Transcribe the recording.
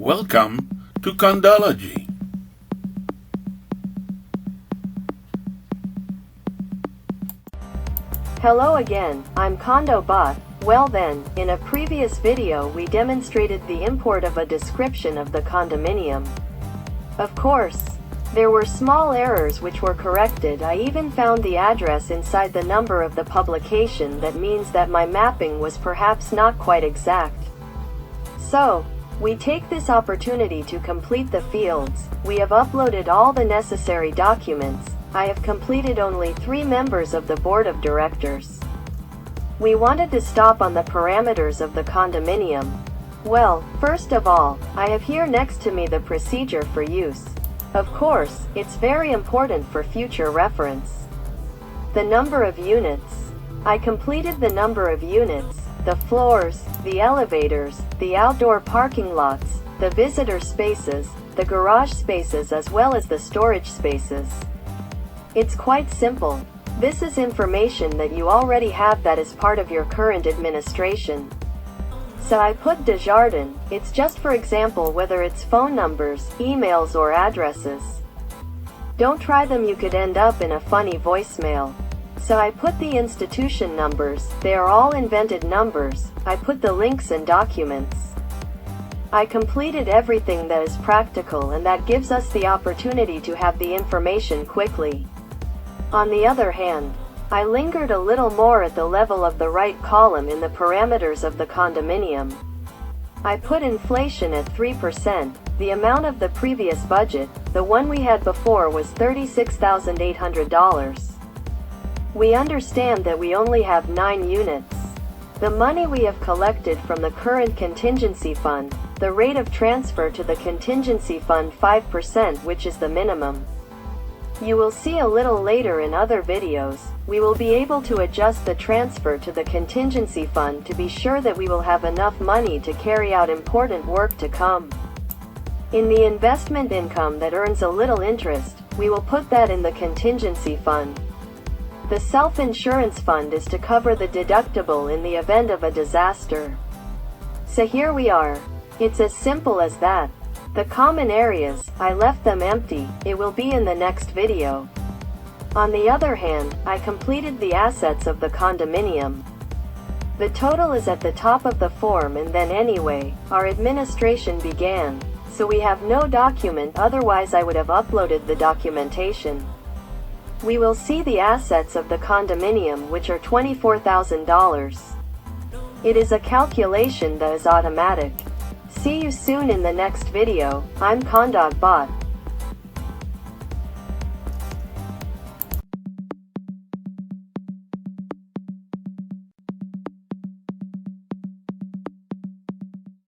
Welcome to CondoLogy. Hello again, I'm CondoBot. Well then, in a previous video we demonstrated the import of a description of the condominium. Of course, there were small errors which were corrected. I even found the address inside the number of the publication. That means that my mapping was perhaps not quite exact. So, we take this opportunity to complete the fields. We have uploaded all the necessary documents. I have completed only 3 members of the board of directors. We wanted to stop on the parameters of the condominium. Well, first of all, I have here next to me the procedure for use. Of course, it's very important for future reference. The number of units. I completed the number of units, the floors, the elevators, the outdoor parking lots, the visitor spaces, the garage spaces as well as the storage spaces. It's quite simple. This is information that you already have that is part of your current administration. So I put Desjardins. It's just for example whether it's phone numbers, emails or addresses. Don't try them, you could end up in a funny voicemail. So I put the institution numbers. They are all invented numbers. I put the links and documents. I completed everything that is practical and that gives us the opportunity to have the information quickly. On the other hand, I lingered a little more at the level of the right column in the parameters of the condominium. I put inflation at 3%, the amount of the previous budget. The one we had before was $36,800. We understand that we only have 9 units. The money we have collected from the current contingency fund, the rate of transfer to the contingency fund 5%, which is the minimum. You will see a little later in other videos, we will be able to adjust the transfer to the contingency fund to be sure that we will have enough money to carry out important work to come. In the investment income that earns a little interest, we will put that in the contingency fund. The self-insurance fund is to cover the deductible in the event of a disaster. So here we are. It's as simple as that. The common areas, I left them empty. It will be in the next video. On the other hand, I completed the assets of the condominium. The total is at the top of the form, and then anyway, our administration began. So we have no document, otherwise I would have uploaded the documentation. We will see the assets of the condominium, which are $24,000. It is a calculation that is automatic. See you soon in the next video. I'm CondoBot.